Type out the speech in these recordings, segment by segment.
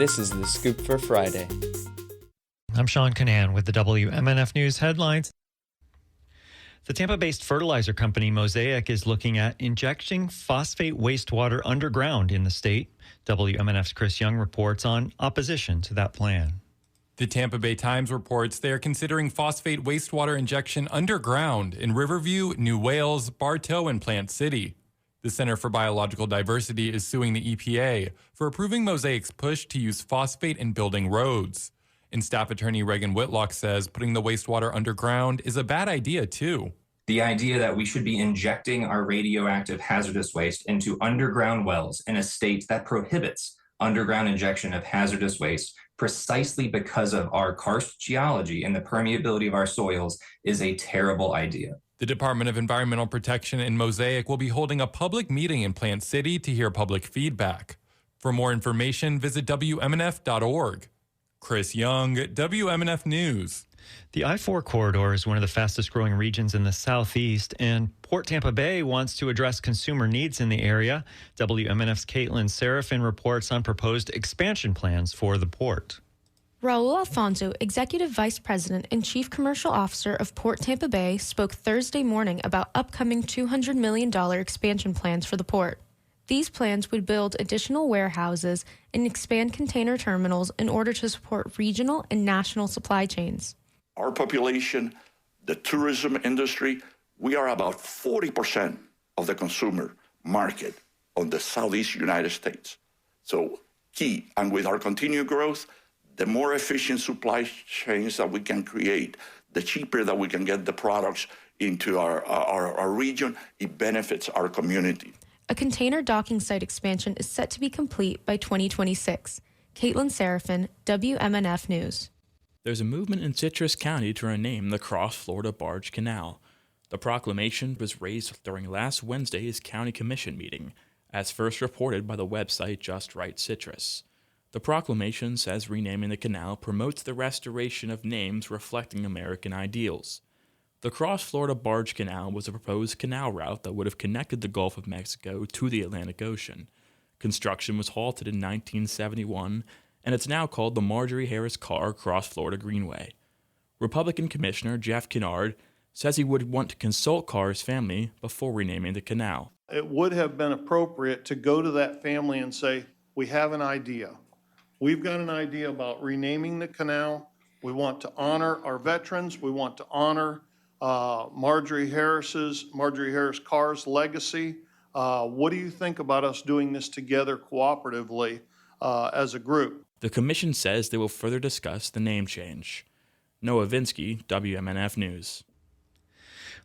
This is The Scoop for Friday. I'm Sean Canan with the WMNF News headlines. The Tampa-based fertilizer company Mosaic is looking at injecting phosphate wastewater underground in the state. WMNF's Chris Young reports on opposition to that plan. The Tampa Bay Times reports they are considering phosphate wastewater injection underground in Riverview, New Wales, Bartow, and Plant City. The Center for Biological Diversity is suing the EPA for approving Mosaic's push to use phosphate in building roads. And staff attorney Reagan Whitlock says putting the wastewater underground is a bad idea, too. The idea that we should be injecting our radioactive hazardous waste into underground wells in a state that prohibits underground injection of hazardous waste precisely because of our karst geology and the permeability of our soils is a terrible idea. The Department of Environmental Protection and Mosaic will be holding a public meeting in Plant City to hear public feedback. For more information, visit WMNF.org. Chris Young, WMNF News. The I-4 corridor is one of the fastest growing regions in the southeast, and Port Tampa Bay wants to address consumer needs in the area. WMNF's Caitlin Serafin reports on proposed expansion plans for the port. Raul Alfonso, Executive Vice President and Chief Commercial Officer of Port Tampa Bay, spoke Thursday morning about upcoming $200 million expansion plans for the port. These plans would build additional warehouses and expand container terminals in order to support regional and national supply chains. Our population, the tourism industry, we are about 40% of the consumer market on the Southeast United States. So key, and with our continued growth, the more efficient supply chains that we can create, the cheaper that we can get the products into our region, it benefits our community. A container docking site expansion is set to be complete by 2026. Caitlin Serafin, WMNF News. There's a movement in Citrus County to rename the Cross Florida Barge Canal. The proclamation was raised during last Wednesday's County Commission meeting, as first reported by the website Just Right Citrus. The proclamation says renaming the canal promotes the restoration of names reflecting American ideals. The Cross Florida Barge Canal was a proposed canal route that would have connected the Gulf of Mexico to the Atlantic Ocean. Construction was halted in 1971, and it's now called the Marjorie Harris Carr Cross Florida Greenway. Republican Commissioner Jeff Kennard says he would want to consult Carr's family before renaming the canal. It would have been appropriate to go to that family and say, we have an idea. We've got an idea about renaming the canal. We want to honor our veterans. We want to honor Marjorie Harris Carr's legacy. What do you think about us doing this together cooperatively as a group? The commission says they will further discuss the name change. Noah Vinsky, WMNF News.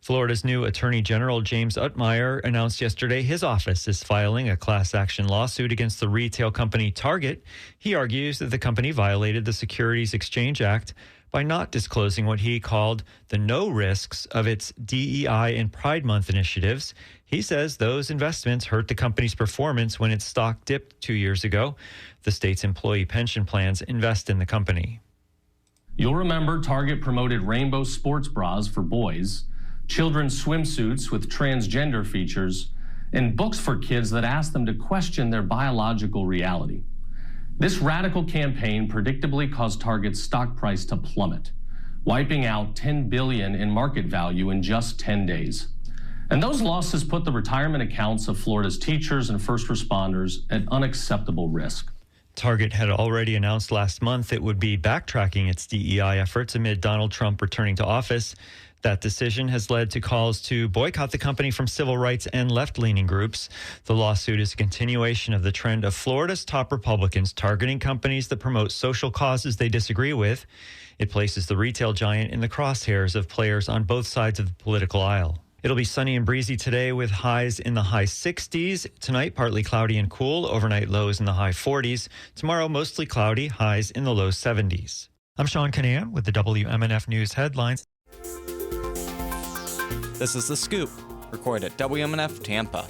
Florida's new Attorney General James Utmeyer announced yesterday his office is filing a class action lawsuit against the retail company Target. He argues that the company violated the Securities Exchange Act by not disclosing what he called the no risks of its DEI and Pride Month initiatives. He says those investments hurt the company's performance when its stock dipped 2 years ago. The state's employee pension plans invest in the company. You'll remember Target promoted rainbow sports bras for boys, children's swimsuits with transgender features, and books for kids that ask them to question their biological reality. This radical campaign predictably caused Target's stock price to plummet, wiping out $10 billion in market value in just 10 days. And those losses put the retirement accounts of Florida's teachers and first responders at unacceptable risk. Target had already announced last month it would be backtracking its DEI efforts amid Donald Trump returning to office. That decision has led to calls to boycott the company from civil rights and left-leaning groups. The lawsuit is a continuation of the trend of Florida's top Republicans targeting companies that promote social causes they disagree with. It places the retail giant in the crosshairs of players on both sides of the political aisle. It'll be sunny and breezy today with highs in the high 60s. Tonight, partly cloudy and cool. Overnight lows in the high 40s. Tomorrow, mostly cloudy, highs in the low 70s. I'm Sean Canan with the WMNF News headlines. This is The Scoop, recorded at WMNF Tampa.